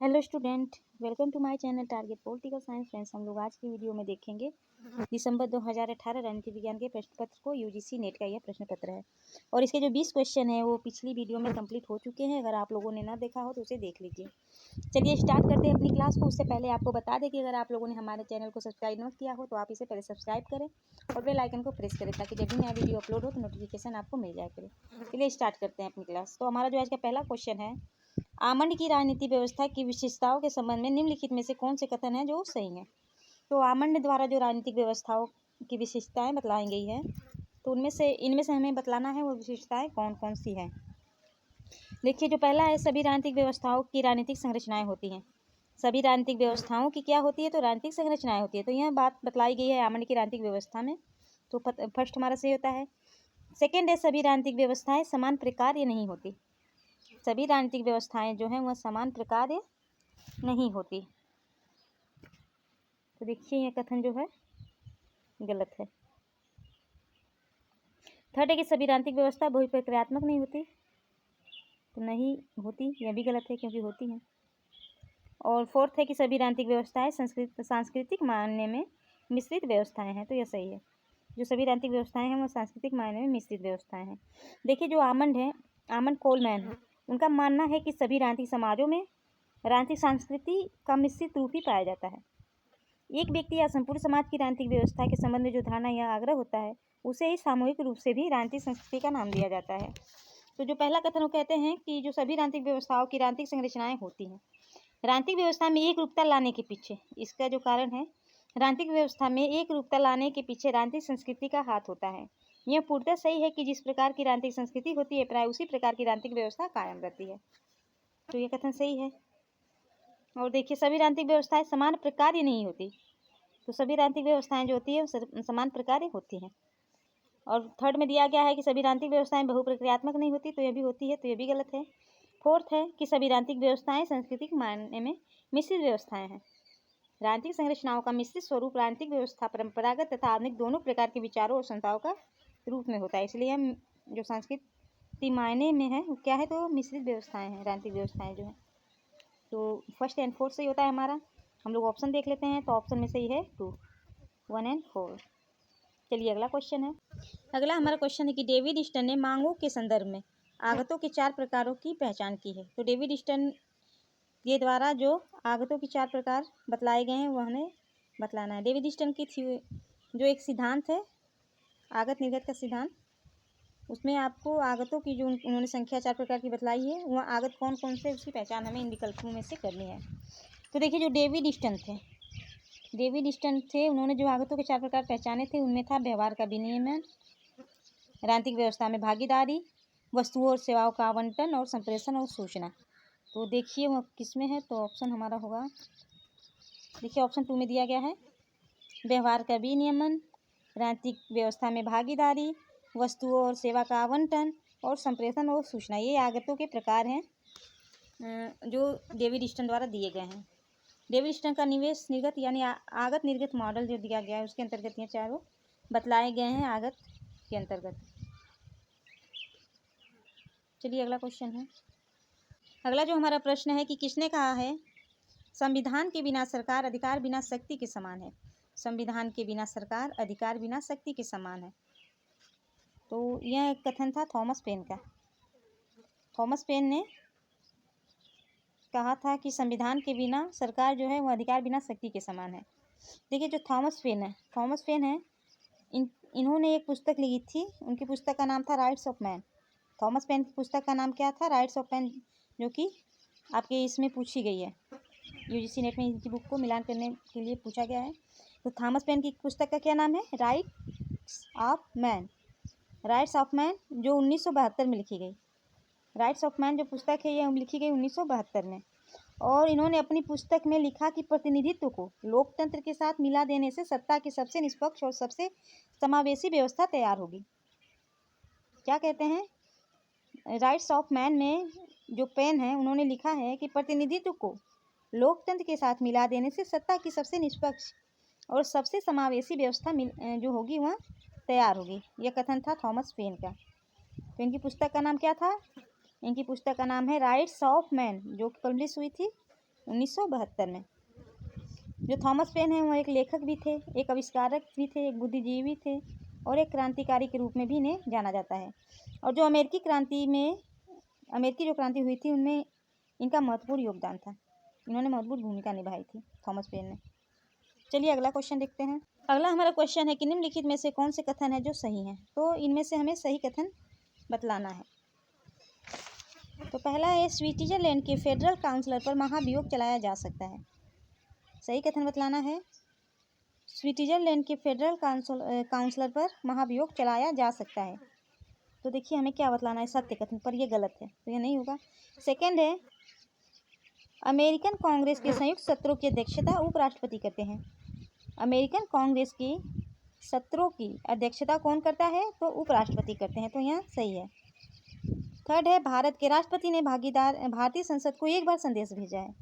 Hello student, welcome to my channel target political science. Friends, हम लोग आज की वीडियो में देखेंगे दिसंबर 2018 राजनीति विज्ञान के प्रश्न पत्र को। यूजीसी नेट का यह प्रश्न पत्र है और इसके जो 20 क्वेश्चन हैं वो पिछली वीडियो में कंप्लीट हो चुके हैं। अगर आप लोगों ने ना देखा हो तो उसे देख लीजिए। चलिए स्टार्ट करते हैं अपनी क्लास को। उससे पहले आपको बता दें कि अगर आप लोगों ने हमारे चैनल को सब्सक्राइब न किया हो तो आप इसे पहले सब्सक्राइब करें और बेल आइकन को प्रेस करें ताकि जब भी नया वीडियो अपलोड हो तो नोटिफिकेशन आपको मिल जाया करे। चलिए स्टार्ट करते हैं अपनी क्लास। तो हमारा जो आज का पहला क्वेश्चन है, आमंड की राजनीति व्यवस्था की विशेषताओं के संबंध में निम्नलिखित में से कौन से कथन हैं जो सही हैं। तो आमंड द्वारा जो राजनीतिक व्यवस्थाओं की विशेषताएं बतलाई गई है तो इनमें से हमें बतलाना है वो विशेषताएं कौन कौन सी हैं। देखिए, जो पहला है, सभी राजनीतिक व्यवस्थाओं की राजनीतिक संरचनाएं होती हैं। सभी राजनीतिक व्यवस्थाओं की क्या होती है? तो राजनीतिक संरचनाएं होती है। तो यह बात बतलाई गई है आमंड की राजनीतिक व्यवस्था में। तो फर्स्ट हमारा सही होता है। सेकेंड है, सभी राजनीतिक व्यवस्थाएं समान प्रकार नहीं होती। सभी राजनीतिक व्यवस्थाएं जो हैं वह समान प्रकार नहीं होती। तो देखिए यह कथन जो है गलत है। थर्ड है कि सभी राजनीतिक व्यवस्था बहुप्रक्रियात्मक नहीं होती। तो नहीं होती, यह भी गलत है क्योंकि होती है। और फोर्थ है कि सभी राजनीतिक व्यवस्थाएं सांस्कृतिक मायने में मिश्रित व्यवस्थाएं हैं। तो यह सही है। जो सभी राजनीतिक व्यवस्थाएं हैं वह सांस्कृतिक मायने में मिश्रित व्यवस्थाएं हैं। देखिए, जो आमंड कोलमैन है, उनका मानना है कि सभी राजनीतिक समाजों में राजनीतिक संस्कृति का मिश्रित रूप ही पाया जाता है। एक व्यक्ति या संपूर्ण समाज की राजनीतिक व्यवस्था के संबंध में जो धारणा या आग्रह होता है उसे ही सामूहिक रूप से भी राजनीतिक संस्कृति का नाम दिया जाता है। तो जो पहला कथन वो कहते हैं कि जो सभी राजनीतिक व्यवस्थाओं की राजनीतिक संरचनाएं होती हैं। राजनीतिक व्यवस्था में एक रूपता लाने के पीछे इसका जो कारण है, राजनीतिक व्यवस्था में एक रूपता लाने के पीछे राजनीतिक संस्कृति का हाथ होता है। यह पूर्णतः सही है कि जिस प्रकार की राजनीतिक संस्कृति होती है प्राय उसी प्रकार की राजनीतिक व्यवस्था कायम रहती है। तो यह कथन सही है। और देखिए, सभी राजनीतिक व्यवस्थाएं समान प्रकार नहीं होती। तो सभी राजनीतिक व्यवस्थाएं जो होती है समान प्रकार होती हैं। और थर्ड में दिया गया है कि सभी राजनीतिक व्यवस्थाएं बहुप्रक्रियात्मक नहीं होती। तो यह भी होती है, तो यह भी गलत है। फोर्थ है कि सभी राजनीतिक व्यवस्थाएं सांस्कृतिक मायने में मिश्रित व्यवस्थाएं हैं। राजनीतिक संरचनाओं का मिश्रित स्वरूप राजनीतिक व्यवस्था परंपरागत तथा आधुनिक दोनों प्रकार के विचारों और संस्थाओं का रूप में होता है। इसलिए हम जो सांस्कृतिक मायने में है वो क्या है? तो मिश्रित व्यवस्थाएं हैं राजनीतिक व्यवस्थाएं जो है। तो फर्स्ट एंड फोर्थ सही होता है हमारा। हम लोग ऑप्शन देख लेते हैं। तो ऑप्शन में सही है 2, 1 और 4। चलिए अगला क्वेश्चन है। अगला हमारा क्वेश्चन है कि डेविड स्टन ने मांगों के संदर्भ में आगतों के 4 प्रकारों की पहचान की है। तो डेविड स्टन के द्वारा जो आगतों के 4 प्रकार बतलाए गए हैं वह हमें बतलाना है। डेविड स्टन की जो एक सिद्धांत है आगत निर्गत का सिद्धांत, उसमें आपको आगतों की जो उन्होंने संख्या 4 प्रकार की बतलाई है वह आगत कौन कौन से उसकी पहचान हमें इन विकल्पों में से करनी है। तो देखिए, जो डेविड स्टन थे उन्होंने जो आगतों के 4 प्रकार पहचाने थे उनमें था व्यवहार का विनियमन, राजनीतिक व्यवस्था में भागीदारी, वस्तुओं और सेवाओं का आवंटन और संप्रेषण और सूचना। तो देखिए वह किस में है? तो ऑप्शन हमारा होगा, देखिए ऑप्शन 2 में दिया गया है व्यवहार का विनियमन, राजनीतिक व्यवस्था में भागीदारी, वस्तुओं और सेवा का आवंटन और संप्रेषण और सूचना। ये आगतों के प्रकार हैं जो डेविड स्टन द्वारा दिए गए हैं। डेविड स्टन का निवेश निर्गत यानी आगत निर्गत मॉडल जो दिया गया है उसके अंतर्गत ये चारों बतलाए गए हैं आगत के अंतर्गत। चलिए अगला क्वेश्चन है। अगला जो हमारा प्रश्न है कि किसने कहा है संविधान के बिना सरकार अधिकार बिना शक्ति के समान है। संविधान के बिना सरकार अधिकार बिना शक्ति के समान है। तो यह कथन था थॉमस पेन का। थॉमस पेन ने कहा था कि संविधान के बिना सरकार जो है वह अधिकार बिना शक्ति के समान है। देखिए, जो थॉमस पेन है इन्होंने एक पुस्तक लिखी थी। उनकी पुस्तक का नाम था rights of man. Thomas pen की पुस्तक का नाम क्या था? राइट्स ऑफ मैन, जो कि आपके इसमें पूछी गई है। यूजीसी नेट में इनकी बुक को मिलान करने के लिए पूछा गया है। तो थॉमस पेन की पुस्तक का क्या नाम है? राइट्स ऑफ मैन, जो 1972 में लिखी गई। राइट्स ऑफ मैन जो पुस्तक है यह लिखी गई 1972 में। और इन्होंने अपनी पुस्तक में लिखा कि प्रतिनिधित्व को लोकतंत्र के साथ मिला देने से सत्ता की सबसे निष्पक्ष और सबसे समावेशी व्यवस्था तैयार होगी। क्या कहते हैं? राइट्स ऑफ मैन में जो पेन है उन्होंने लिखा है कि प्रतिनिधित्व को लोकतंत्र के साथ मिला देने से सत्ता की सबसे निष्पक्ष और सबसे समावेशी व्यवस्था जो होगी वह तैयार होगी। यह कथन था थॉमस पेन का। तो इनकी पुस्तक का नाम क्या था? इनकी पुस्तक का नाम है राइट्स ऑफ मैन, जो पब्लिश हुई थी 1972 में। जो थॉमस पेन है वो एक लेखक भी थे, एक आविष्कारक भी थे, एक बुद्धिजीवी थे और एक क्रांतिकारी के रूप में भी इन्हें जाना जाता है। और जो अमेरिकी जो क्रांति हुई थी उनमें इनका महत्वपूर्ण योगदान था। इन्होंने महत्वपूर्ण भूमिका निभाई थी थॉमस पेन ने। चलिए अगला क्वेश्चन देखते हैं। अगला हमारा क्वेश्चन है कि निम्नलिखित में से कौन से कथन है जो सही हैं। तो इनमें से हमें सही कथन बतलाना है। तो पहला है, स्विट्जरलैंड के फेडरल काउंसलर पर महाभियोग चलाया जा सकता है। सही कथन बतलाना है, स्विट्जरलैंड के फेडरल काउंसलर पर महाभियोग चलाया जा सकता है। तो देखिए हमें क्या बतलाना है सत्य कथन पर, ये गलत है तो ये नहीं होगा। सेकंड है, अमेरिकन कांग्रेस के संयुक्त सत्रों की अध्यक्षता उपराष्ट्रपति करते हैं। अमेरिकन कांग्रेस की सत्रों की अध्यक्षता कौन करता है? तो उपराष्ट्रपति करते हैं, तो यहाँ सही है। थर्ड है, भारत के राष्ट्रपति ने भारतीय संसद को एक बार संदेश भेजा है।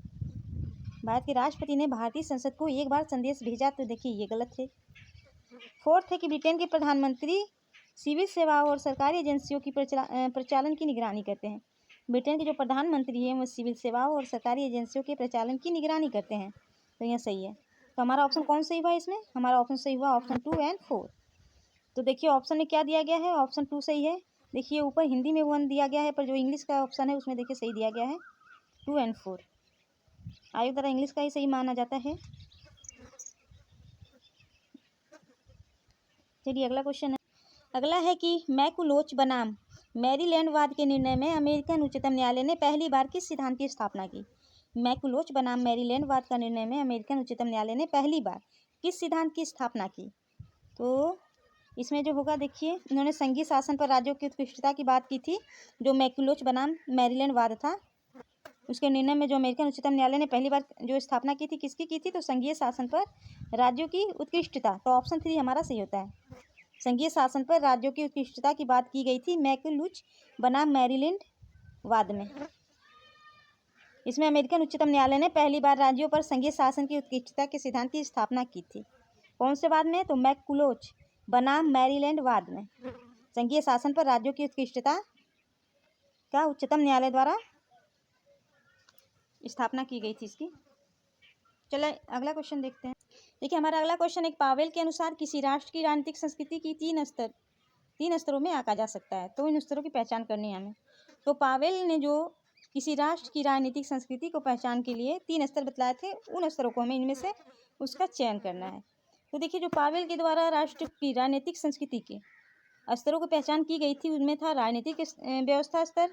भारत के राष्ट्रपति ने भारतीय संसद को एक बार संदेश भेजा, तो देखिए ये गलत है। फोर्थ है कि ब्रिटेन के प्रधानमंत्री सिविल सेवाओं और सरकारी एजेंसियों की प्रचालन की निगरानी करते हैं। ब्रिटेन के जो प्रधानमंत्री हैं वो सिविल सेवाओं और सरकारी एजेंसियों के प्रचालन की निगरानी करते हैं, तो यह सही है। तो हमारा ऑप्शन कौन सही हुआ इसमें? हमारा ऑप्शन सही हुआ ऑप्शन 2 और 4। तो देखिए ऑप्शन में क्या दिया गया है, ऑप्शन 2 सही है। देखिए ऊपर हिंदी में 1 दिया गया है, पर जो इंग्लिश का ऑप्शन है उसमें देखिए सही दिया गया है 2 और 4। आयु द्वारा इंग्लिश का ही सही माना जाता है। चलिए अगला क्वेश्चन है। अगला है कि मैकुलोच बनाम मैरीलैंड वाद के निर्णय में अमेरिकन उच्चतम न्यायालय ने पहली बार किस सिद्धांत की स्थापना की? मैकुलोच बनाम मैरीलैंड वाद का निर्णय में अमेरिकन उच्चतम न्यायालय ने पहली बार किस सिद्धांत की स्थापना की? तो इसमें जो होगा देखिए, इन्होंने संघीय शासन पर राज्यों की उत्कृष्टता की बात की थी। जो मैकुलोच बनाम मैरीलैंड वाद था उसके निर्णय में जो अमेरिकन उच्चतम न्यायालय ने पहली बार जो स्थापना की थी, किसकी की थी? तो संघीय शासन पर राज्यों की उत्कृष्टता। तो ऑप्शन 3 हमारा सही होता है। संघीय शासन पर राज्यों की उत्कृष्टता की बात की गई थी मैकुलोच बनाम मैरीलैंड वाद में। इसमें अमेरिकन उच्चतम न्यायालय ने पहली बार राज्यों पर संघीय शासन की उत्कृष्टता के सिद्धांत की स्थापना की थी। कौन से वाद में? तो मैकुलोच बनाम मैरीलैंड वाद में संघीय शासन पर राज्यों की उत्कृष्टता का उच्चतम न्यायालय द्वारा स्थापना की गई थी इसकी। चलिए अगला क्वेश्चन देखते हैं। देखिए हमारा अगला क्वेश्चन एक, पावेल के अनुसार किसी राष्ट्र की राजनीतिक संस्कृति की तीन स्तरों में आंका जा सकता है। तो इन स्तरों की पहचान करनी है हमें। तो पावेल ने जो किसी राष्ट्र की राजनीतिक संस्कृति को पहचान के लिए 3 स्तर बतलाए थे, उन स्तरों को हमें इनमें से उसका चयन करना है। तो देखिए जो पावेल के द्वारा राष्ट्र की राजनीतिक संस्कृति के स्तरों की पहचान की गई थी उनमें था राजनीतिक व्यवस्था स्तर,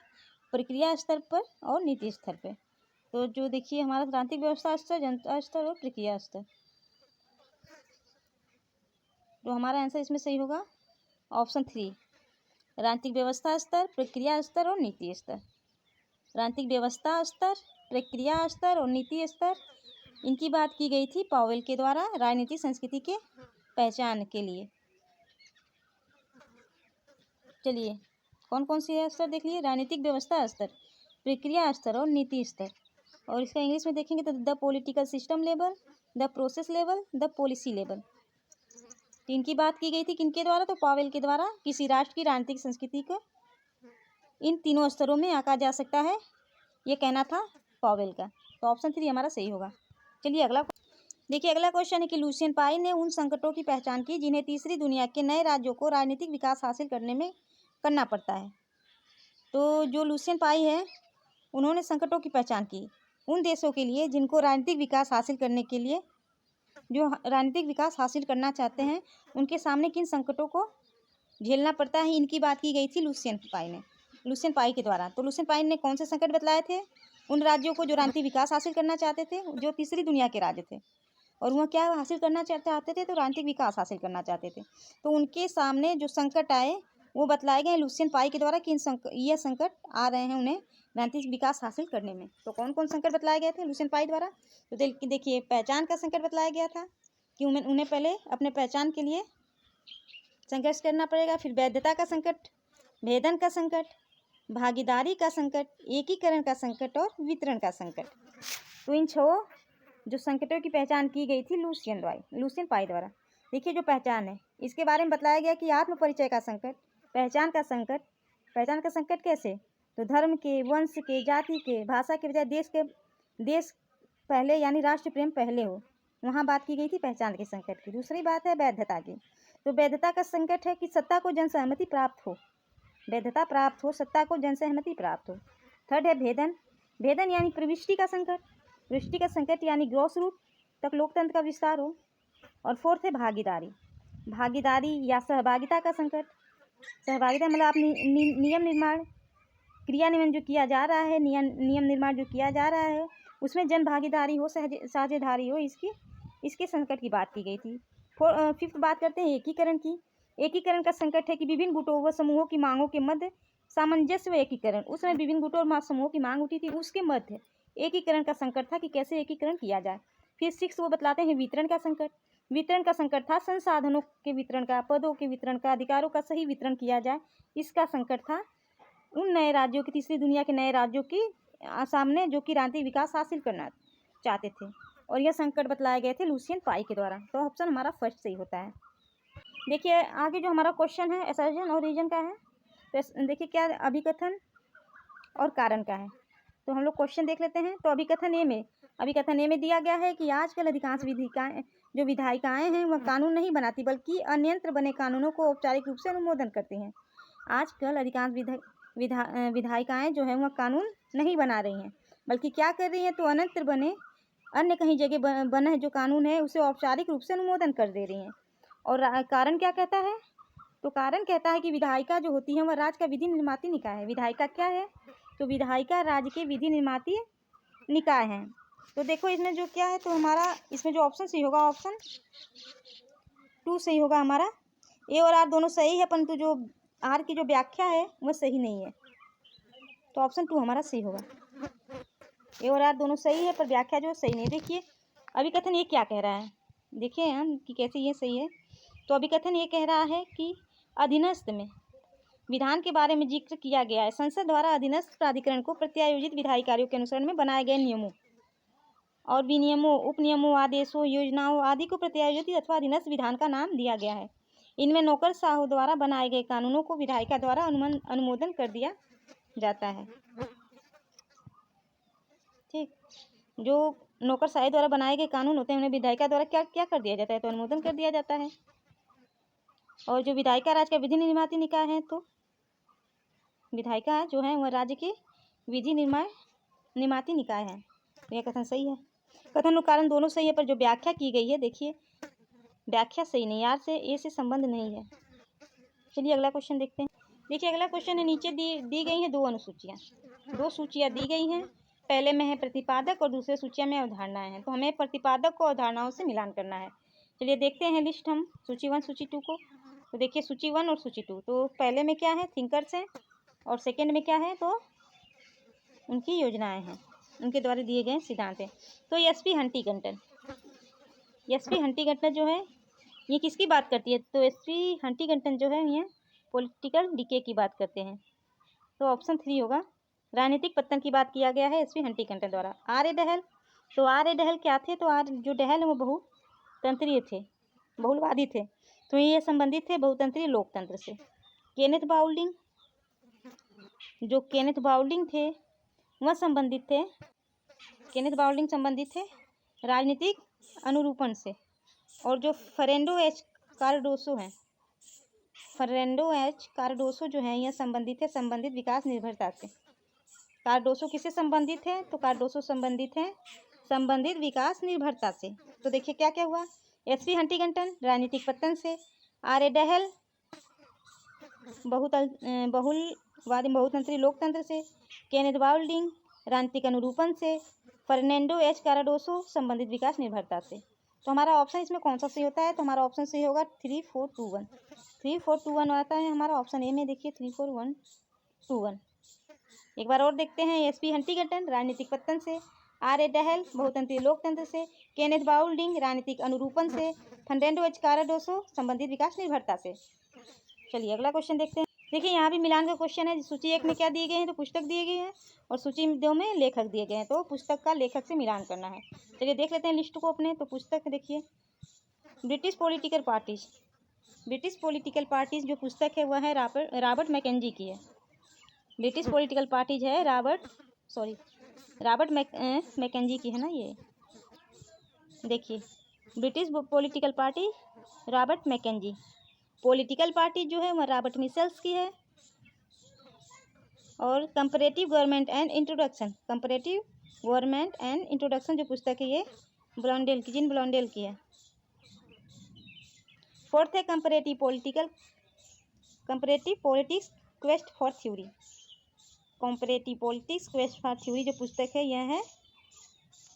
प्रक्रिया स्तर पर और नीति स्तर पर। तो जो देखिए हमारा राजनीतिक व्यवस्था स्तर, जनता स्तर और प्रक्रिया स्तर, तो हमारा आंसर इसमें सही होगा ऑप्शन 3, राजनीतिक व्यवस्था स्तर, प्रक्रिया स्तर और नीति स्तर। राजनीतिक व्यवस्था स्तर, प्रक्रिया स्तर और नीति स्तर, इनकी बात की गई थी पावेल के द्वारा राजनीतिक संस्कृति के पहचान के लिए। चलिए कौन कौन सी स्तर देख लिए, राजनीतिक व्यवस्था स्तर, प्रक्रिया स्तर और नीति स्तर। और इसका इंग्लिश में देखेंगे तो the political system level, the process level, the policy level. तो इनकी बात की गई थी किनके द्वारा? तो पावेल के द्वारा किसी राष्ट्र की राजनीतिक संस्कृति को इन तीनों स्तरों में आंका जा सकता है, ये कहना था पावेल का। तो ऑप्शन 3 हमारा सही होगा। चलिए अगला देखिए, अगला क्वेश्चन है कि लुसियन पाई ने उन संकटों की पहचान की जिन्हें तीसरी दुनिया के नए राज्यों को राजनीतिक विकास हासिल करने में करना पड़ता है। तो जो लुसियन पाई है उन्होंने संकटों की पहचान की उन देशों के लिए जिनको राजनीतिक विकास हासिल करने के लिए, जो राजनीतिक विकास हासिल करना चाहते हैं, उनके सामने किन संकटों को झेलना पड़ता है, इनकी बात की गई थी लुसियन पाई के द्वारा। तो लुसियन पाई ने कौन से संकट बतलाए थे? उन राज्यों को जो राजनीतिक विकास हासिल करना चाहते थे, जो तीसरी दुनिया के राज्य थे, और वह क्या हासिल करना चाहते थे? तो राजनीतिक विकास हासिल करना चाहते थे। तो उनके सामने जो संकट आए वो बतलाए गए लुसियन पाई के द्वारा कि ये संकट आ रहे हैं उन्हें राजनीतिक विकास हासिल करने में। तो कौन कौन संकट बतलाए गए थे लुसियन पाई द्वारा? तो देखिए पहचान का संकट बतलाया गया था कि उन्हें पहले अपने पहचान के लिए संघर्ष करना पड़ेगा। फिर वैधता का संकट, भेदन का संकट, भागीदारी का संकट, एकीकरण का संकट और वितरण का संकट। तो इन 6 जो संकटों की पहचान की गई थी लुसियन पाई द्वारा। देखिए जो पहचान है इसके बारे में बताया गया कि आत्म परिचय का संकट, पहचान का संकट कैसे? तो धर्म के, वंश के, जाति के, भाषा के बजाय देश पहले यानी राष्ट्र प्रेम पहले हो, वहाँ बात की गई थी पहचान के संकट की। दूसरी बात है वैधता की, तो वैधता का संकट है कि सत्ता को जनसहमति प्राप्त हो, वैधता प्राप्त हो, सत्ता को जनसहमति प्राप्त हो। थर्ड है भेदन, भेदन यानी प्रविष्टि का संकट, प्रविष्टि का संकट यानी ग्रॉस रूट तक लोकतंत्र का विस्तार हो। और फोर्थ है भागीदारी, भागीदारी या सहभागिता का संकट, सहभागिता मतलब आप नियम निर्माण, क्रियान्वयन जो किया जा रहा है, नियम निर्माण जो किया जा रहा है उसमें जन भागीदारी हो, साझेदारी हो, इसके संकट की बात की गई थी। फिफ्थ बात करते हैं एकीकरण की। एकीकरण का संकट है कि विभिन्न गुटों व समूहों की मांगों के मध्य सामंजस्य व एकीकरण, उसमें विभिन्न गुटों और समूहों की मांग उठी थी, उसके मध्य एकीकरण का संकट था कि कैसे एकीकरण किया जाए। फिर सिक्स वो बतलाते हैं वितरण का संकट। वितरण का संकट था संसाधनों के वितरण का, पदों के वितरण का, अधिकारों का सही वितरण किया जाए, इसका संकट था उन नए राज्यों की, तीसरी दुनिया के नए राज्यों की सामने जो कि राजनीतिक विकास हासिल करना चाहते थे। और यह संकट बतलाए गए थे लुसियन पाई के द्वारा। तो ऑप्शन हमारा फर्स्ट सही होता है। देखिए आगे जो हमारा क्वेश्चन है असर्जन और रीजन का है, तो देखिए क्या अभिकथन और कारण का है। तो हम लोग क्वेश्चन देख लेते हैं। तो अभिकथन ए में दिया गया है कि आजकल अधिकांश जो विधायिकाएं हैं वह कानून नहीं बनाती बल्कि अन्यंत्र बने कानूनों को औपचारिक रूप से अनुमोदन करती हैं। आजकल अधिकांश विधायिकाएं जो है वह कानून नहीं बना रही हैं बल्कि क्या कर रही हैं, तो अनंतर बने अन्य कहीं जगह बना जो कानून है उसे औपचारिक रूप से अनुमोदन कर दे रही हैं। और कारण क्या कहता है, तो कारण कहता है कि विधायिका जो होती है वह राज्य का विधि निर्माती निकाय है। विधायिका क्या है, तो विधायिका राज्य के विधि निर्माती निकाय है। तो देखो इसमें जो क्या है, तो हमारा इसमें जो ऑप्शन सही होगा ऑप्शन 2 सही होगा हमारा। ए और आर दोनों सही है परंतु जो आर की जो व्याख्या है वह सही नहीं है, तो ऑप्शन 2 हमारा सही होगा। ए और आर दोनों सही है पर व्याख्या जो सही नहीं। देखिए अभिकथन ये क्या कह रहा है, देखिए हम कि कैसे ये सही है। तो अभिकथन ये कह रहा है कि अधीनस्थ में विधान के बारे में जिक्र किया गया है, संसद द्वारा अधीनस्थ प्राधिकरण को प्रत्यायोजित विधायी कार्यों के अनुसरण में बनाए गए नियमों और विनियमों, उपनियमों, आदेशों, योजनाओं आदि को प्रत्यायोजित अथवा अधीनस्थ विधान का नाम दिया गया है। इनमें नौकरशाहों द्वारा बनाए गए कानूनों को विधायिका द्वारा अनुमोदन कर दिया जाता है। ठीक, जो नौकरशाही द्वारा बनाए गए कानून होते हैं उन्हें विधायिका द्वारा क्या क्या कर दिया जाता है, तो अनुमोदन कर दिया जाता है। और जो विधायिका राज्य का विधि निर्माती निकाय है, तो विधायिका जो है वह राज्य के विधि निर्माती निकाय है। तो यह कथन सही है। कथन और कारण दोनों सही है पर जो व्याख्या की गई है, देखिए व्याख्या सही नहीं, आर से ए से संबंध नहीं है। चलिए अगला क्वेश्चन देखते हैं। देखिए अगला क्वेश्चन है, नीचे दी गई हैं 2 अनुसूचियाँ, 2 सूचियाँ दी गई हैं। पहले में है प्रतिपादक और दूसरे सूचिया में अवधारणाएं हैं। तो हमें प्रतिपादक को अवधारणाओं से मिलान करना है। चलिए देखते हैं लिस्ट हम सूची 1 सूची 2 को। तो देखिए सूची 1 और सूची 2, तो पहले में क्या है थिंकर्स हैं और सेकेंड में क्या है, तो उनकी योजनाएं हैं, उनके द्वारा दिए गए सिद्धांत हैं। तो एसपी हंटिंगटन जो है ये किसकी बात करती है, तो एसपी हंटिंगटन जो है ये पॉलिटिकल डीके की बात करते हैं। तो ऑप्शन 3 होगा, राजनीतिक पतन की बात किया गया है एसपी हंटिंगटन द्वारा। आर ए डहल, तो आर ए डहल क्या थे, तो आर जो डहल है वो बहुतंत्रीय थे, बहुलवादी थे, तो ये संबंधित थे बहुतंत्रीय लोकतंत्र से। केनेथ बाउल्डिंग, जो केनेथ बाउल्डिंग थे वह संबंधित थे, केनेथ बाउल्डिंग संबंधित थे राजनीतिक अनुरूपण से। और जो फर्नांडो एच कार्डोसो हैं, फर्नांडो एच कार्डोसो जो है यह संबंधित है संबंधित विकास निर्भरता से। कार्डोसो किससे संबंधित है, तो कार्डोसो संबंधित है संबंधित विकास निर्भरता से। तो देखिए क्या क्या हुआ, एसपी हंटिंगटन राजनीतिक पतन से, आर ए डहल बहुलवादी बहुतंत्री लोकतंत्र से, केनेथ बाउल्डिंग राजनीतिक अनुरूपण से, फर्नांडो एच कार्डोसो संबंधित विकास निर्भरता से। तो हमारा ऑप्शन इसमें कौन सा सही होता है, तो हमारा ऑप्शन सही होगा 3 4 2 1। 3 4 2 1 आता है हमारा ऑप्शन ए में। देखिए 3 4 1 2 1। एक बार और देखते हैं, एसपी हंटिंगटन राजनीतिक पतन से, आर ए डहल बहुतंत्री लोकतंत्र से, केनेथ बाउल्डिंग राजनीतिक अनुरूपण से, फर्नांडो एच कार्डोसो संबंधित विकास निर्भरता से। चलिए अगला क्वेश्चन देखते हैं। देखिए यहाँ भी मिलान का क्वेश्चन है। सूची 1 में क्या दिए गए हैं, तो पुस्तक दिए गए हैं और सूची 2 में लेखक दिए गए हैं, तो पुस्तक का लेखक से मिलान करना है। चलिए देख लेते हैं लिस्ट को अपने। तो पुस्तक देखिए ब्रिटिश पॉलिटिकल पार्टीज जो पुस्तक है वह है रॉबर्ट मैकेंजी की है। ब्रिटिश पॉलिटिकल पार्टीज है रॉबर्ट मैकेंजी की है ना ये। देखिए, British political party Robert McKenzie, political party जो है वह रॉबर्ट मिसेल्स की है। और comparative government and introduction, comparative government and introduction जो पुस्तक है ये ब्लॉन्डेल की, जिन ब्लॉन्डेल की है। फोर्थ है comparative politics quest for theory, comparative politics quest for theory जो पुस्तक है यह है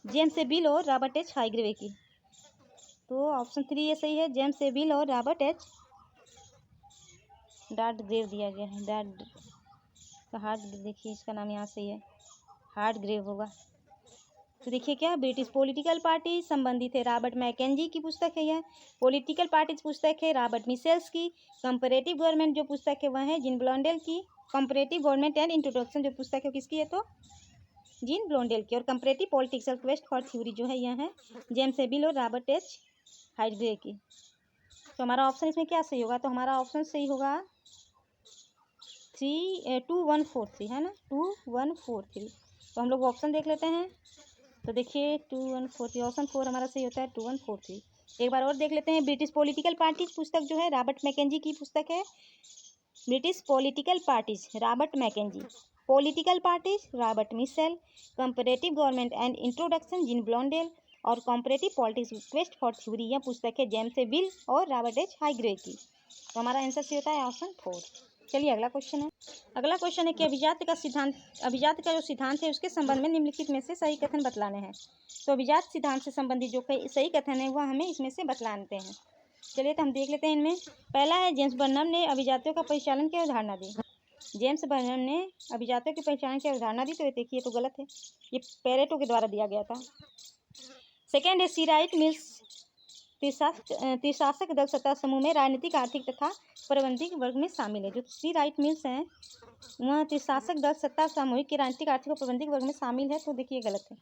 जेम्स ए बिल और रॉबर्ट एच हार्ग्रीव की। तो ऑप्शन 3 ये सही है, जेम्स ए बिल और रॉबर्ट एच हार्ग्रीव दिया गया है। हार्ग्रीव, देखिए इसका नाम यहाँ से ही है, हार्ग्रीव होगा। तो देखिए क्या, ब्रिटिश पॉलिटिकल पार्टी संबंधित है रॉबर्ट मैकेंजी की पुस्तक है यह। पॉलिटिकल पार्टीज पुस्तक है रॉबर्ट मिसेल्स की। कंपैरेटिव गवर्नमेंट जो पुस्तक है वह है जिन ब्लॉन्डेल की। कंपैरेटिव गवर्नमेंट एंड इंट्रोडक्शन जो पुस्तक है किसकी है, तो जिन ब्लॉन्डेल की। और comparative politics quest for theory जो है यह है जेम्स ए बिल और रॉबर्ट एच हार्ग्रीव की। तो हमारा ऑप्शन इसमें क्या सही होगा, तो हमारा ऑप्शन सही होगा 2143 है ना, 2143। तो हम लोग ऑप्शन देख लेते हैं। तो देखिए 2143, ऑप्शन 4 हमारा सही होता है 2143। एक बार और देख लेते हैं। ब्रिटिश पॉलिटिकल पार्टीज पुस्तक जो है रॉबर्ट मैकेंजी की पुस्तक है। British political parties Robert McKenzie, political parties Robert Michels, comparative government and introduction Jean Blondel, और comparative politics quest for theory यह पुस्तक है जेम्स ए बिल और रॉबर्ट एच हार्ग्रीव की। तो हमारा आंसर सही होता है ऑप्शन 4। चलिए अगला क्वेश्चन है। अगला क्वेश्चन है कि अभिजात का जो सिद्धांत है उसके संबंध में निम्नलिखित में से सही कथन बतलाने हैं। तो अभिजात सिद्धांत से संबंधित जो सही कथन है वह हमें इसमें से बतलाते हैं। चलिए तो हम देख लेते हैं इनमें। पहला है, जेम्स बर्नम ने अभिजातियों का परिचालन की अवधारणा दी। जेम्स बर्नम ने अभिजातियों के परिचालन की अवधारणा दी, तो ये देखिए तो गलत है, ये पेरेटो के द्वारा दिया गया था। सेकेंड है, सी राइट मिल्स त्रिशासक दल सत्ता समूह में राजनीतिक, आर्थिक तथा प्रबंधिक वर्ग में शामिल है। जो सी राइट मिल्स हैं वह त्रिशासक दल सत्ता सामूहिक के राजनीतिक, आर्थिक और प्रबंधिक वर्ग में शामिल है, तो देखिए गलत है,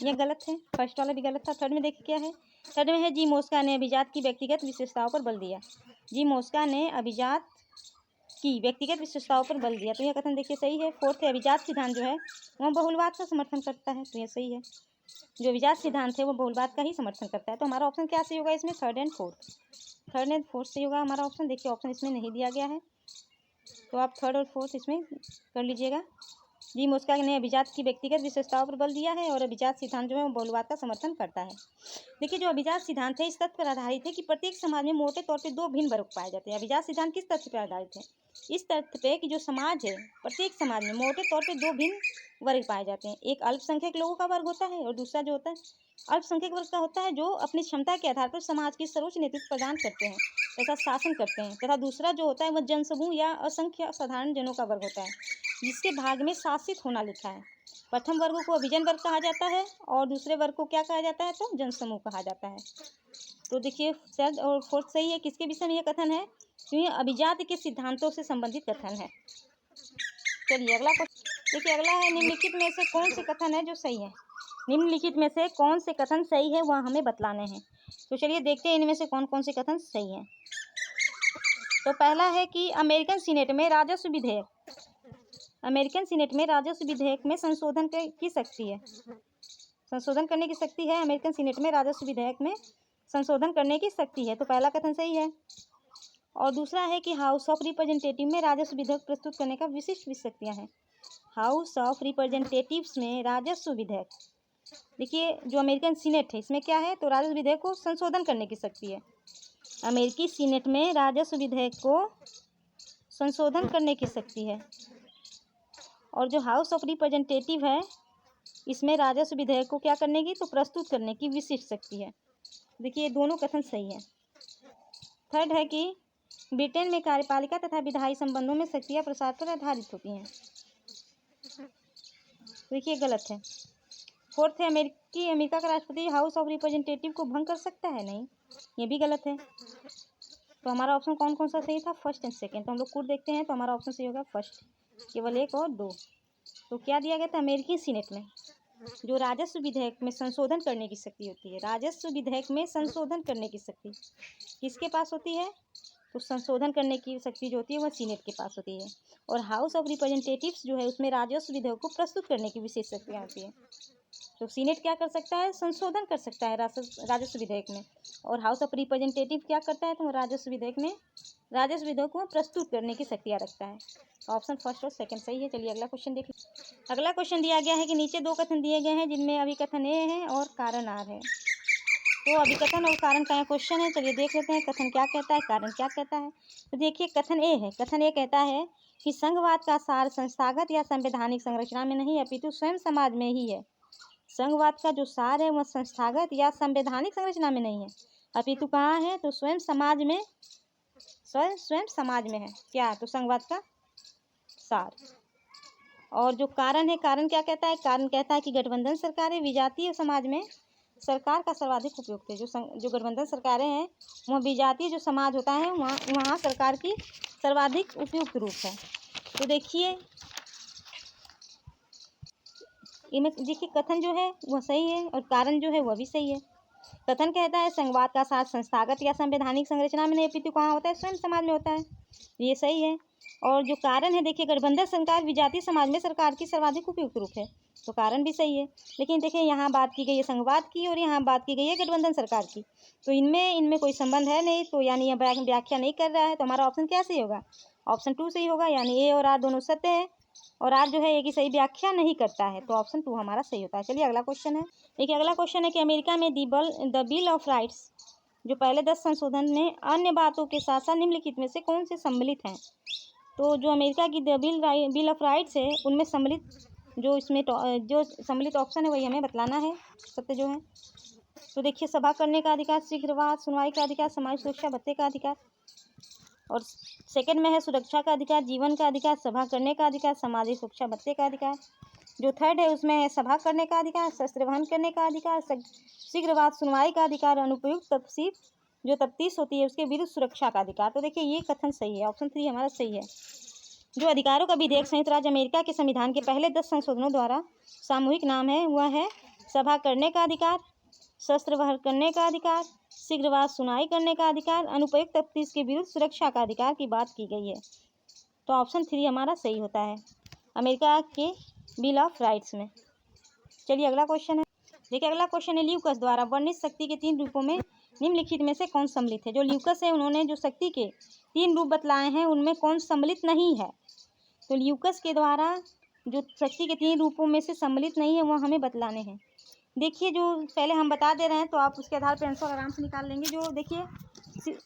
यह गलत है। फर्स्ट वाला भी गलत था। थर्ड में देखिए क्या है, थर्ड में है, जी मोस्का ने अभिजात की व्यक्तिगत विशेषताओं पर बल दिया। जी मोस्का ने अभिजात की व्यक्तिगत विशेषताओं पर बल दिया, तो यह कथन देखिए सही है। फोर्थ है, अभिजात सिद्धांत जो है वह बहुलवाद का समर्थन करता है, तो यह सही है। जो अभिजात सिद्धांत है वो बहुलवाद का ही समर्थन करता है। तो हमारा ऑप्शन क्या सही होगा इसमें, थर्ड एंड फोर्थ सही होगा हमारा ऑप्शन। देखिए ऑप्शन इसमें नहीं दिया गया है, तो आप थर्ड और फोर्थ इसमें कर लीजिएगा। जी मोस्का ने अभिजात की व्यक्तिगत विशेषताओं पर बल दिया है और अभिजात सिद्धांत जो है वो बहुलवाद का समर्थन करता है। देखिए जो अभिजात सिद्धांत है इस तथ्य पर आधारित है कि प्रत्येक समाज में मोटे तौर पे दो भिन्न वर्ग पाए जाते हैं। अभिजात सिद्धांत किस तथ्य पर आधारित है, इस तथ्य पे कि जो समाज है, प्रत्येक समाज में मोटे तौर पे दो भिन्न वर्ग पाए जाते हैं। एक अल्पसंख्यक लोगों का वर्ग होता है और दूसरा जो होता है अल्पसंख्यक वर्ग का होता है, जो अपनी क्षमता के आधार पर समाज की सर्वोच्च नेतृत्व प्रदान करते हैं तथा शासन करते हैं। तथा दूसरा जो होता है वह जनसमूह या असंख्य साधारण जनों का वर्ग होता है जिसके भाग में शासित होना लिखा है। प्रथम वर्ग को अभिजन वर्ग कहा जाता है और दूसरे वर्ग को क्या कहा जाता है, तो जनसमूह कहा जाता है। तो देखिए थर्ड और फोर्थ सही है। किसके विषय में यह कथन है, तो ये अभिजात के सिद्धांतों से संबंधित कथन है। चलिए अगला क्वेश्चन देखिए, अगला है, निम्नलिखित में से कौन से कथन है जो सही है। निम्नलिखित में से कौन से कथन सही है वह हमें बतलाने हैं। तो चलिए देखते हैं इनमें से कौन कौन से कथन सही हैं। तो पहला है कि अमेरिकन सीनेट में राजस्व विधेयक में संशोधन की शक्ति है, संशोधन करने की शक्ति है। अमेरिकन सीनेट में राजस्व विधेयक में संशोधन करने की शक्ति है, तो पहला कथन सही है। और दूसरा है कि हाउस ऑफ रिप्रेजेंटेटिव में राजस्व विधेयक प्रस्तुत करने का विशिष्ट शक्तियाँ हैं। हाउस ऑफ रिप्रेजेंटेटिव्स में राजस्व विधेयक, देखिए जो अमेरिकन सीनेट है इसमें क्या है, तो राजस्व विधेयक को संशोधन करने की शक्ति है। अमेरिकी सीनेट में राजस्व विधेयक को संशोधन करने की शक्ति है। और जो हाउस ऑफ रिप्रेजेंटेटिव है इसमें राजस्व विधेयक को क्या करने की, तो प्रस्तुत करने की विशिष्ट शक्ति है। देखिए ये दोनों कथन सही है। थर्ड है कि ब्रिटेन में कार्यपालिका तथा विधायी संबंधों में शक्तियाँ प्रसार पर आधारित होती हैं, देखिए गलत है। फोर्थ है, अमेरिका का राष्ट्रपति हाउस ऑफ रिप्रेजेंटेटिव को भंग कर सकता है, नहीं, ये भी गलत है। तो हमारा ऑप्शन कौन कौन सा सही था, फर्स्ट एंड सेकंड। तो हम लोग कुल देखते हैं, तो हमारा ऑप्शन सही होगा फर्स्ट, केवल 1 और 2। तो क्या दिया गया था, अमेरिकी सीनेट में जो राजस्व विधेयक में संशोधन करने की शक्ति होती है, राजस्व विधेयक में संशोधन करने की शक्ति किसके पास होती है, तो संशोधन करने की शक्ति जो होती है वह सीनेट के पास होती है। और हाउस ऑफ रिप्रेजेंटेटिव्स जो है उसमें राजस्व विधेयक को प्रस्तुत करने की विशेष शक्तियाँ होती है। तो सीनेट क्या कर सकता है, संशोधन कर सकता है राजस्व विधेयक में, और हाउस ऑफ रिप्रेजेंटेटिव क्या करता है, तो राजस्व विधेयक में राजस्व विधेयक को प्रस्तुत करने की शक्तियाँ रखता है। तो ऑप्शन फर्स्ट और सेकंड सही है। चलिए अगला क्वेश्चन देख लीजिए। अगला क्वेश्चन दिया गया है कि नीचे दो कथन दिए गए हैं जिनमें अभिकथन ए है और कारण आर है। तो अभिकथन और कारण का क्वेश्चन है। चलिए देख लेते हैं कथन क्या कहता है, कारण क्या कहता है। तो देखिए कथन ए है, कथन ए कहता है कि संघवाद का सार संस्थागत या संवैधानिक संरचना में नहीं अपितु स्वयं समाज में ही है। संघवाद का जो सार है वह संस्थागत या संवैधानिक संरचना में नहीं है, अपितु कहाँ है, तो स्वयं समाज में, स्वयं समाज में है। क्या, तो संघवाद का सार। और जो कारण है, कारण क्या कहता है, कारण कहता है कि गठबंधन सरकारें विजातीय समाज में सरकार का सर्वाधिक उपयुक्त है। जो गठबंधन सरकारें हैं वह विजातीय जो समाज होता है वहाँ सरकार की सर्वाधिक उपयुक्त रूप है। तो देखिए इनमें देखिए कथन जो है वह सही है और कारण जो है वह भी सही है। कथन कहता है संघवाद का साथ संस्थागत या संवैधानिक संरचना में नहीं अपितु कहाँ होता है, स्वयं समाज में होता है, ये सही है। और जो कारण है देखिए गठबंधन सरकार विजातीय समाज में सरकार की सर्वाधिक उपयुक्त रूप है, तो कारण भी सही है। लेकिन देखिए यहाँ बात की गई है संघवाद की और यहाँ बात की गई है गठबंधन सरकार की, तो इनमें कोई संबंध है नहीं, तो यानी यह व्याख्या नहीं कर रहा है। तो हमारा ऑप्शन क्या सही होगा, ऑप्शन 2 सही होगा, यानी ए और आर दोनों सत्य है और आर जो है ये की सही व्याख्या नहीं करता है, तो ऑप्शन 2 हमारा सही होता है। चलिए अगला क्वेश्चन है। देखिए अगला क्वेश्चन है कि अमेरिका में द बिल ऑफ राइट्स जो पहले 10 संशोधन में अन्य बातों के साथ साथ निम्नलिखित में से कौन से सम्मिलित हैं। तो जो अमेरिका की बिल ऑफ राइट्स है उनमें सम्मिलित जो इसमें जो सम्मिलित ऑप्शन है वही हमें बतलाना है, सत्य जो है। तो देखिए सभा करने का अधिकार, शीघ्रवाद सुनवाई का अधिकार, सामाजिक सुरक्षा भत्ते का अधिकार, और सेकंड में है सुरक्षा का अधिकार, जीवन का अधिकार, सभा करने का अधिकार, सामाजिक सुरक्षा भत्ते का अधिकार। जो थर्ड है उसमें है सभा करने का अधिकार, शस्त्र वहन करने का अधिकार, शीघ्रवाद सुनवाई का अधिकार, अनुपयुक्त तफसील जो तफ्तीश होती है उसके विरुद्ध सुरक्षा का अधिकार। तो देखिए ये कथन सही है, ऑप्शन 3 हमारा सही है। जो अधिकारों का विधेयक संयुक्त राज्य अमेरिका के संविधान के पहले 10 संशोधनों द्वारा सामूहिक नाम है वह है सभा करने का अधिकार, शस्त्र वहन करने का अधिकार, शीघ्रवाद सुनवाई करने का अधिकार, अनुपयुक्त तफ्तीश के विरुद्ध सुरक्षा का अधिकार की बात की गई है। तो ऑप्शन 3 हमारा सही होता है अमेरिका के बिल ऑफ राइट्स में। चलिए अगला क्वेश्चन है। देखिए अगला क्वेश्चन है ल्यूकस द्वारा वर्णित शक्ति के 3 रूपों में निम्नलिखित में से कौन सम्मिलित है। जो ल्यूकस है उन्होंने जो शक्ति के 3 रूप बतलाए हैं उनमें कौन सम्मिलित नहीं है। तो ल्यूकस के द्वारा जो शक्ति के 3 रूपों में से सम्मिलित नहीं है वह हमें बतलाने हैं। देखिए जो पहले हम बता दे रहे हैं तो आप उसके आधार पर आंसर आराम से निकाल लेंगे। जो देखिए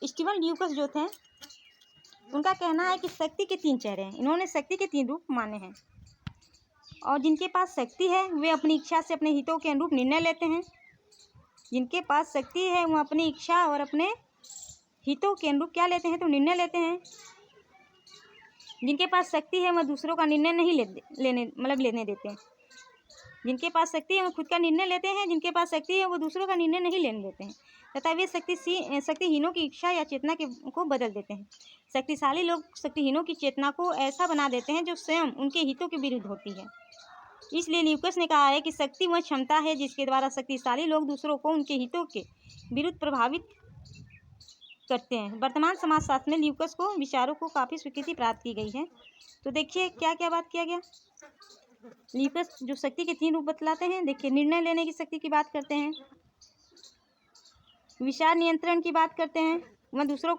स्टीवन ल्यूकस जो थे उनका कहना है कि शक्ति के 3 चेहरे हैं, इन्होंने शक्ति के 3 रूप माने हैं और जिनके पास शक्ति है वे अपनी इच्छा से अपने हितों के अनुरूप निर्णय लेते हैं। जिनके पास शक्ति है वह अपनी इच्छा और अपने हितों के अनुरूप क्या लेते हैं, तो निर्णय लेते हैं। जिनके पास शक्ति है वह दूसरों का निर्णय नहीं लेने देते हैं। जिनके पास शक्ति है वह खुद का निर्णय लेते हैं, जिनके पास शक्ति है वो दूसरों का निर्णय नहीं लेने देते हैं तथा वे शक्तिहीनों की इच्छा या चेतना को बदल देते हैं। शक्तिशाली लोग शक्तिहीनों की चेतना को ऐसा बना देते हैं जो स्वयं उनके हितों के विरुद्ध होती है। इसलिए ल्यूकस ने कहा है कि शक्ति वह क्षमता है जिसके द्वारा शक्तिशाली लोग दूसरों को उनके हितों के विरुद्ध प्रभावित करते हैं। वर्तमान समाजशास्त्र में ल्यूकस को विचारों को काफ़ी स्वीकृति प्राप्त की गई है। तो देखिए क्या क्या बात किया गया। ल्यूकस जो शक्ति के 3 रूप बतलाते हैं, देखिए निर्णय लेने की शक्ति की बात करते हैं, विचार नियंत्रण की बात करते हैं, वह दूसरे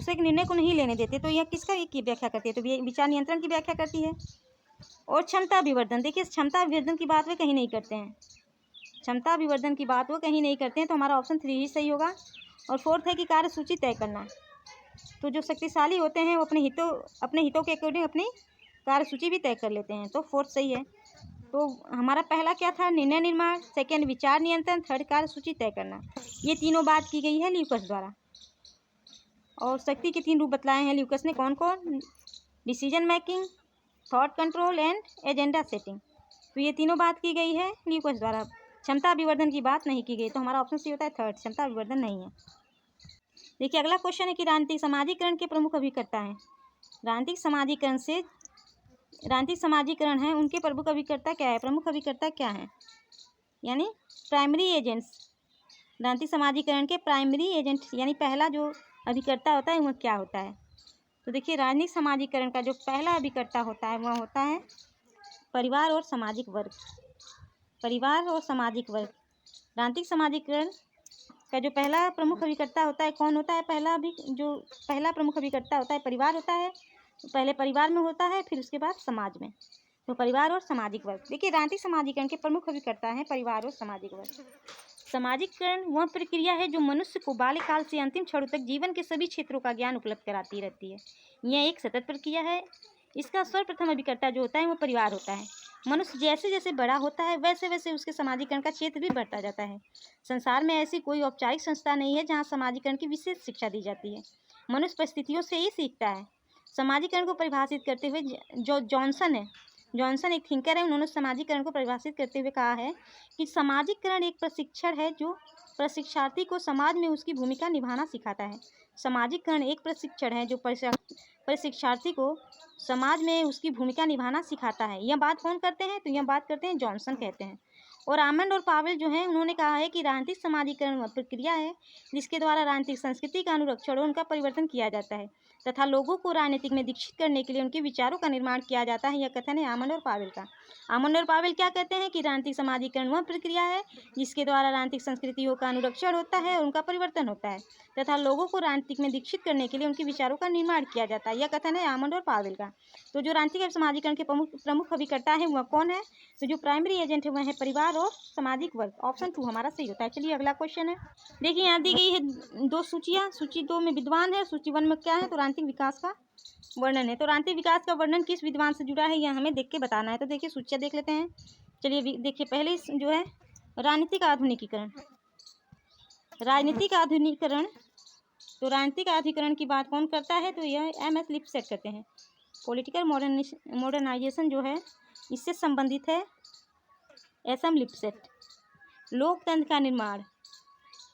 के निर्णय को नहीं लेने देते। तो यह किसका की व्याख्या करती है, तो विचार नियंत्रण की व्याख्या करती है। और क्षमता विवर्धन, देखिए क्षमता विवर्धन की बात वे कहीं नहीं करते हैं, क्षमता विवर्धन की बात वो कहीं नहीं करते हैं, तो हमारा ऑप्शन 3 ही सही होगा। और फोर्थ है कि कार्य सूची तय करना, तो जो शक्तिशाली होते हैं वो अपने हितों के अकॉर्डिंग अपनी कार्य सूची भी तय कर लेते हैं, तो फोर्थ सही है। तो हमारा पहला क्या था, निर्णय निर्माण, सेकेंड विचार नियंत्रण, थर्ड कार्य सूची तय करना। ये तीनों बात की गई है ल्यूकस द्वारा। और शक्ति के 3 रूप बतलाए हैं ल्यूकस ने, कौन कौन, decision making, thought control and agenda setting. तो ये तीनों बात की गई है ल्यूकस द्वारा, क्षमता विवर्धन की बात नहीं की गई। तो हमारा ऑप्शन सी होता है थर्ड, क्षमता विवर्धन नहीं है। देखिए अगला क्वेश्चन है कि राजनीतिक समाजीकरण के प्रमुख अभिकर्ता हैं। राजनीतिक समाजीकरण है उनके प्रमुख अभिकर्ता क्या है, प्रमुख अभिकर्ता क्या है, यानी प्राइमरी एजेंट्स। राजनीतिक समाजीकरण के प्राइमरी एजेंट यानी पहला जो अभिकर्ता होता है वह क्या होता है। तो देखिए राजनीतिक समाजीकरण का जो पहला अभिकर्ता होता है वह होता है परिवार और सामाजिक वर्ग। परिवार और सामाजिक वर्ग। राजनीतिक सामाजिकरण का जो पहला प्रमुख अभिकर्ता होता है कौन होता है? पहला प्रमुख अभिकर्ता होता है परिवार होता है। तो पहले परिवार में होता है, फिर उसके बाद समाज में। तो परिवार और सामाजिक वर्ग। देखिए, राजनीतिक समाजीकरण के प्रमुख अभिकर्ता हैं परिवार और सामाजिक वर्ग। सामाजिकरण वह प्रक्रिया है जो मनुष्य को बाल्यकाल से अंतिम क्षणों तक जीवन के सभी क्षेत्रों का ज्ञान उपलब्ध कराती रहती है। यह एक सतत प्रक्रिया है। इसका सर्वप्रथम अभिकर्ता जो होता है वो परिवार होता है। मनुष्य जैसे जैसे बड़ा होता है वैसे वैसे उसके सामाजिकरण का क्षेत्र भी बढ़ता जाता है। संसार में ऐसी कोई औपचारिक संस्था नहीं है जहाँ सामाजिकरण की विशेष शिक्षा दी जाती है। मनुष्य परिस्थितियों से ही सीखता है। सामाजिकरण को परिभाषित करते हुए जो जॉनसन एक थिंकर है, उन्होंने सामाजिकरण को परिभाषित करते हुए कहा है कि सामाजिकरण एक प्रशिक्षण है जो प्रशिक्षार्थी को समाज में उसकी भूमिका निभाना सिखाता है। सामाजिकरण एक प्रशिक्षण है जो प्रशिक्षार्थी को समाज में उसकी भूमिका निभाना सिखाता है। यह बात कौन करते हैं? तो यह बात करते हैं जॉनसन कहते हैं। और आमंड और पावेल जो हैं उन्होंने कहा है कि राजनीतिक समाजीकरण वह प्रक्रिया है जिसके द्वारा राजनीतिक संस्कृति का अनुरक्षण और उनका परिवर्तन किया जाता है तथा लोगों को राजनीतिक में दीक्षित करने के लिए उनके विचारों का निर्माण किया जाता है। यह कथन है आमंड और पावेल का। आमंड और पावेल क्या कहते हैं कि राजनीतिक समाजीकरण वह प्रक्रिया है जिसके द्वारा राजनीतिक संस्कृतियों का अनुरक्षण होता है और उनका परिवर्तन होता है तथा लोगों को राजनीतिक में दीक्षित करने के लिए उनके विचारों का निर्माण किया जाता है। यह कथन है आमंड और पावेल का। तो जो राजनीतिक समाजीकरण के प्रमुख अभिकर्ता है वह कौन है? तो जो प्राइमरी एजेंट है वह है परिवार और सामाजिक वर्ग। ऑप्शन 2 हमारा सही होता है। चलिए अगला क्वेश्चन है। देखिए, यहाँ दी गई है दो सूचियाँ। सूची 2 में विद्वान है, सूची 1 में क्या है? तो राजनीतिक विकास का वर्णन है। तो राजनीतिक विकास का वर्णन किस विद्वान से जुड़ा है यह हमें देख के बताना है। तो देखिए सूचियाँ देख लेते हैं। चलिए देखिए, पहले जो है राजनीतिक आधुनिकीकरण। राजनीतिक आधुनिकीकरण, तो राजनीतिक आधुनिकीकरण की बात कौन करता है? तो यह एम.एस. लिप्सेट करते हैं। पॉलिटिकल मॉडर्नाइजेशन जो है इससे संबंधित है एस.एम. लिप्सेट। लोकतंत्र का निर्माण,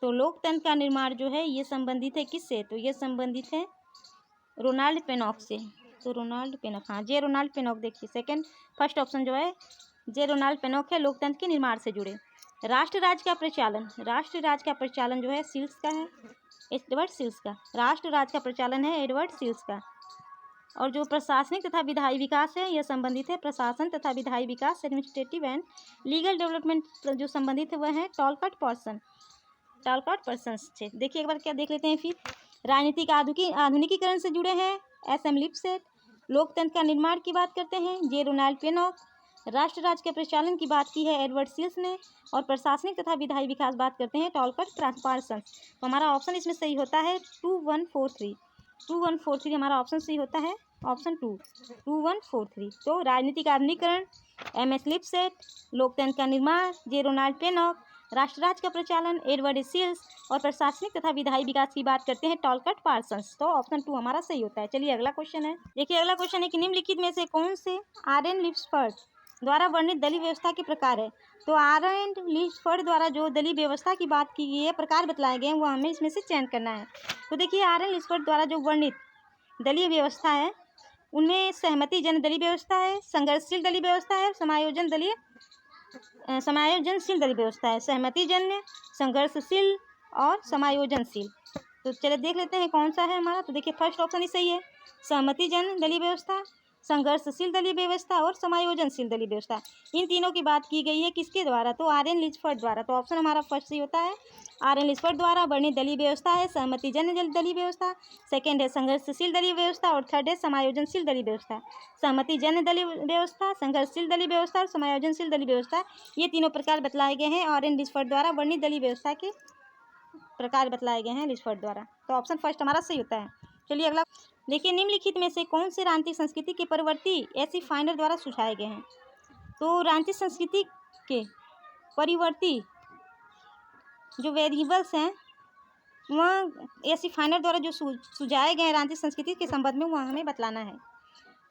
तो लोकतंत्र का निर्माण जो है ये संबंधित है किससे? तो ये संबंधित है रोनाल्ड पेनॉक से। तो रोनाल्ड पेनॉक, हाँ जे रोनाल्ड पेनॉक। देखिए फर्स्ट ऑप्शन जो है जे रोनाल्ड पेनॉक है, लोकतंत्र के निर्माण से जुड़े। राष्ट्र राज्य का प्रचालन, राष्ट्र राज्य का प्रचालन जो है सिल्स का है, एडवर्ड सिल्स का। राष्ट्र राज्य का प्रचालन है एडवर्ड सिल्स का। और जो प्रशासनिक तथा विधायी विकास है यह संबंधित है प्रशासन तथा विधायी विकास, एडमिनिस्ट्रेटिव एंड लीगल डेवलपमेंट जो संबंधित है वह है टॉलकॉट पर्सन से। देखिए एक बार क्या देख लेते हैं फिर। राजनीतिक आधुनिकीकरण से जुड़े हैं एस.एम. लिप्सेट। लोकतंत्र का निर्माण की बात करते हैं जे रोनाल्ड पेनॉक। राष्ट्र राज्य के प्रचालन की बात की है एडवर्ड सिल्स ने। और प्रशासनिक तथा विधायी विकास बात करते हैं टॉलकॉट पर्सन। तो हमारा ऑप्शन इसमें सही होता है 2143 हमारा ऑप्शन सही होता है। ऑप्शन 2143। तो राजनीतिक आधुनिकीकरण एम.एस. लिप्सेट, लोकतंत्र का निर्माण जे रोनाल्ड पेनॉक, राष्ट्र राज्य का प्रचालन एडवर्ड सिल्स और प्रशासनिक तथा विधायी विकास की बात करते हैं टॉलकॉट पर्सन। तो ऑप्शन 2 हमारा सही होता है। चलिए अगला क्वेश्चन है। देखिए अगला क्वेश्चन है कि निम्नलिखित में से कौन से आर.एन. लिप्सफर्ड द्वारा वर्णित दलीय व्यवस्था के प्रकार है? तो आर.एन. लिप्सफर्ड द्वारा जो दलीय व्यवस्था की बात की गई है, प्रकार बतलाए गए हैं, वो हमें इसमें से चयन करना है। तो देखिए आर.एन. लिप्सफर्ड द्वारा जो वर्णित दलीय व्यवस्था है उनमें सहमति जन दलीय व्यवस्था है, संघर्षशील दलीय व्यवस्था है, समायोजनशील दलीय व्यवस्था है। सहमति जन्य, संघर्षशील और समायोजनशील। तो चलिए देख लेते हैं कौन सा है हमारा। तो देखिए फर्स्ट ऑप्शन ही सही है, सहमति जन्य दलीय व्यवस्था, संघर्षशील दलीय व्यवस्था और समायोजनशील दलीय व्यवस्था। इन तीनों की बात की गई है किसके द्वारा? तो आर.एन. लिप्सफर्ड द्वारा। तो ऑप्शन हमारा फर्स्ट सही होता है। आर.एन. लिप्सफर्ड द्वारा वर्णित दलीय व्यवस्था है सहमति जन्य दलीय व्यवस्था, सेकेंड है संघर्षशील दलीय व्यवस्था और थर्ड है समायोजनशील दलीय व्यवस्था। सहमति जन्य दलीय व्यवस्था, संघर्षशील दलीय व्यवस्था और समायोजनशील दलीय व्यवस्था, ये तीनों प्रकार बतलाए गए हैं आर.एन. लिप्सफर्ड द्वारा वर्णित दलीय व्यवस्था के प्रकार बतलाए गए हैं लिप्सफर्ड द्वारा। तो ऑप्शन फर्स्ट हमारा सही होता है। चलिए अगला देखिए, निम्नलिखित में से कौन से राजनीतिक संस्कृति के परिवर्ती एसी फाइनर द्वारा सुझाए गए हैं? तो राजनीतिक संस्कृति के परिवर्ती जो वेरिएबल्स हैं वह एसी फाइनर द्वारा जो सुझाए गए हैं राजनीतिक संस्कृति के संबंध में, वह हमें बतलाना है।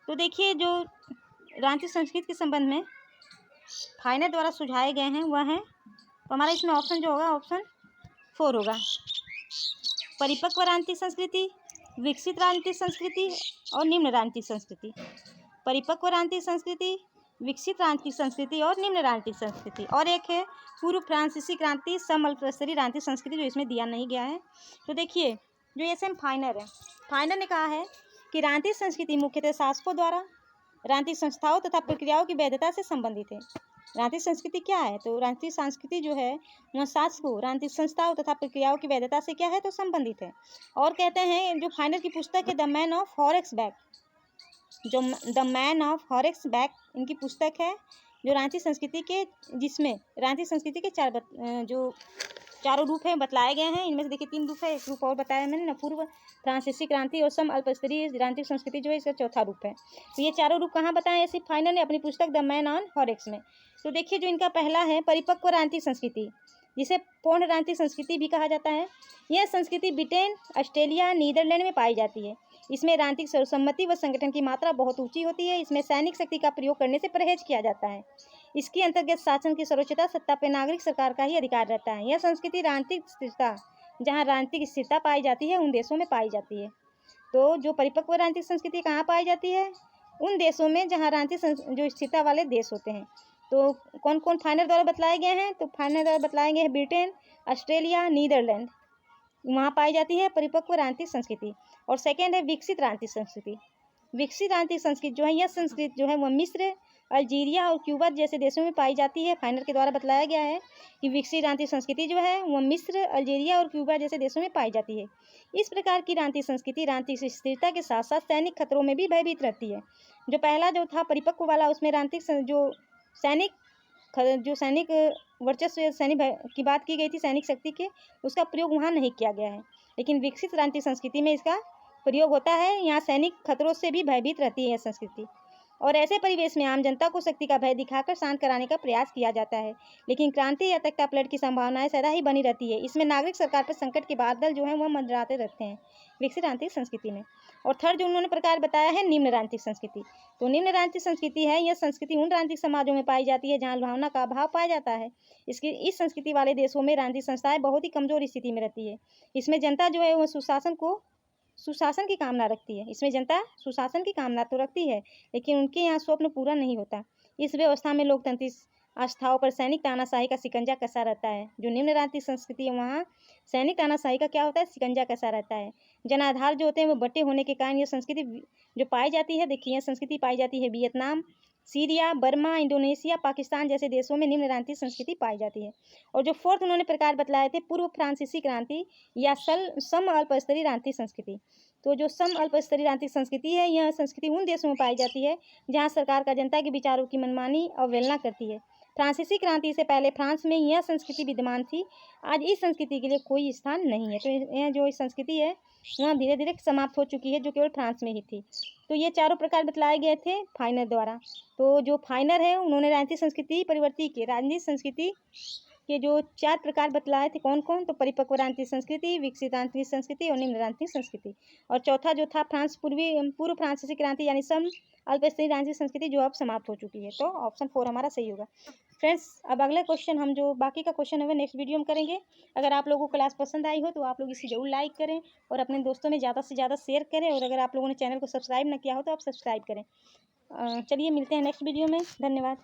तो देखिए जो राजनीतिक संस्कृति के संबंध में फाइनर द्वारा सुझाए गए हैं वह हैं, तो हमारा इसमें ऑप्शन जो होगा ऑप्शन 4 होगा। परिपक्व राजनीतिक संस्कृति, विकसित राजनीतिक संस्कृति और निम्न राजनीतिक संस्कृति। परिपक्व राजनीतिक संस्कृति, विकसित राजनीतिक संस्कृति और निम्न राजनीतिक संस्कृति। और एक है पूर्व फ्रांसीसी क्रांति समअल्पस्तरीय राजनीतिक संस्कृति, जो इसमें दिया नहीं गया है। तो देखिए जो एस.एम. फाइनर है, फाइनर ने कहा है कि राजनीतिक संस्कृति मुख्यतः शासकों द्वारा राजनीतिक संस्थाओं तथा प्रक्रियाओं की वैधता से संबंधित है। राजनीतिक संस्कृति क्या है? तो राजनीतिक संस्कृति जो है वह शासकों, राजनीतिक संस्थाओं तथा प्रक्रियाओं की वैधता से क्या है? तो संबंधित है। और कहते हैं जो फाइनर की पुस्तक है द मैन ऑफ हॉरेक्सबर्ग, जो द मैन ऑफ हॉरेक्सबर्ग इनकी पुस्तक है जो राजनीतिक संस्कृति के, जिसमें राजनीतिक संस्कृति के जो चारों रूप हैं बतलाए गए हैं। इनमें से देखिए 3 रूप है, एक रूप और बताया मैंने ना, पूर्व फ्रांसीसी क्रांति और सम अल्पस्तरीय राजनीतिक संस्कृति जो है इसका चौथा रूप है। तो ये चारों रूप कहाँ बताए हैं सिर्फ फाइनर ने अपनी पुस्तक द मैन ऑन हॉरेक्स में। तो देखिए जो इनका पहला है परिपक्व राजनीतिक संस्कृति, जिसे पूर्ण राजनीतिक संस्कृति भी कहा जाता है। यह संस्कृति ब्रिटेन, ऑस्ट्रेलिया, नीदरलैंड में पाई जाती है। इसमें राजनीतिक सर्वसम्मति व संगठन की मात्रा बहुत ऊंची होती है। इसमें सैनिक शक्ति का प्रयोग करने से परहेज किया जाता है। इसके अंतर्गत शासन की सर्वोच्चता सत्ता पर नागरिक सरकार का ही अधिकार रहता है। यह संस्कृति राजनीतिक स्थिरता, जहाँ राजनीतिक स्थिरता पाई जाती है उन देशों में पाई जाती है। तो जो परिपक्व राजनीतिक संस्कृति कहाँ पाई जाती है? उन देशों में जहाँ राजनीतिक जो स्थिरता वाले देश होते हैं। तो कौन कौन फाइनर द्वारा बतलाए गए हैं? तो फाइनर द्वारा बतलाए गए हैं ब्रिटेन, ऑस्ट्रेलिया, नीदरलैंड, वहाँ पाई जाती है परिपक्व राजनीतिक संस्कृति। और सेकेंड है विकसित राजनीतिक संस्कृति। विकसित राजनीतिक संस्कृति जो है, यह संस्कृति जो है वह मिस्र, अल्जीरिया और क्यूबा जैसे देशों में पाई जाती है। फाइनर के द्वारा बतलाया गया है कि विकसित राजनीतिक संस्कृति जो है वह मिस्र, अल्जीरिया और क्यूबा जैसे देशों में पाई जाती है। इस प्रकार की राजनीतिक संस्कृति राजनीतिक स्थिरता के साथ साथ सैनिक खतरों में भी भयभीत रहती है। जो पहला जो था परिपक्व वाला, उसमें राजनीतिक जो सैनिक वर्चस्व, सैनिक की बात की गई थी, सैनिक शक्ति के, उसका प्रयोग वहाँ नहीं किया गया है। लेकिन विकसित राजनीतिक संस्कृति में इसका प्रयोग होता है। यहाँ सैनिक खतरों से भी भयभीत रहती है यह संस्कृति। और ऐसे परिवेश में आम जनता को शक्ति का भय दिखाकर शांत कराने का प्रयास किया जाता है। लेकिन क्रांति या तख्तापलट की संभावनाएं सदा ही बनी रहती है। इसमें नागरिक सरकार पर संकट के बादल जो है वह मंडराते रहते हैं विकसित राजनीतिक संस्कृति में। और थर्ड जो उन्होंने प्रकार बताया है निम्न राजनीतिक संस्कृति। तो निम्न राजनीतिक संस्कृति है, यह संस्कृति उन राजनीतिक समाजों में पाई जाती है जहाँ भावना का अभाव पाया जाता है। इस संस्कृति वाले देशों में राजनीतिक संस्थाएं बहुत ही कमजोर स्थिति में रहती है। इसमें जनता जो है वह सुशासन की कामना रखती है। इसमें जनता सुशासन की कामना तो रखती है, लेकिन उनके यहाँ स्वप्न पूरा नहीं होता। इस व्यवस्था में लोकतंत्र आस्थाओं पर सैनिक तानाशाही का शिकंजा कसा रहता है। जो निम्न राजनीतिक संस्कृति है वहाँ सैनिक तानाशाही का क्या होता है? शिकंजा कसा रहता है। जनाधार जो होते हैं वो बटे होने के कारण यह संस्कृति जो पाई जाती है, देखिए यह संस्कृति पाई जाती है Vietnam, Syria, Burma, Indonesia, Pakistan जैसे देशों में निम्न राजनीतिक संस्कृति पाई जाती है। और जो फोर्थ उन्होंने प्रकार बतलाए थे पूर्व फ्रांसीसी क्रांति या सम अल्पस्तरीय राजनीतिक संस्कृति। तो जो सम अल्पस्तरीय राजनीतिक संस्कृति है, यह संस्कृति उन देशों में पाई जाती है जहाँ सरकार का जनता के विचारों की मनमानी अवहेलना करती है। फ्रांसीसी क्रांति से पहले फ्रांस में यह संस्कृति विद्यमान थी। आज इस संस्कृति के लिए कोई स्थान नहीं है। तो यह जो संस्कृति है वह धीरे धीरे समाप्त हो चुकी है, जो केवल फ्रांस में ही थी। तो ये चारों प्रकार बतलाए गए थे फाइनर द्वारा। तो जो फाइनर है उन्होंने राजनीतिक संस्कृति परिवर्ती के राजनीतिक संस्कृति के जो 4 प्रकार बतलाए थे कौन कौन? तो परिपक्व राजनीतिक संस्कृति, विकसित राजनीतिक संस्कृति और निम्न राजनीतिक संस्कृति। और चौथा जो था पूर्व फ्रांसीसी क्रांति यानी सम अल्पस्तरीय राजनीतिक संस्कृति, जो अब समाप्त हो चुकी है। तो ऑप्शन 4 हमारा सही होगा। फ्रेंड्स, अब अगला क्वेश्चन हम जो बाकी का क्वेश्चन है नेक्स्ट वीडियो में करेंगे। अगर आप लोगों को क्लास पसंद आई हो तो आप लोग इसे जरूर लाइक करें और अपने दोस्तों में ज़्यादा से ज़्यादा शेयर करें। और अगर आप लोगों ने चैनल को सब्सक्राइब ना किया हो तो आप सब्सक्राइब करें। चलिए मिलते हैं नेक्स्ट वीडियो में। धन्यवाद।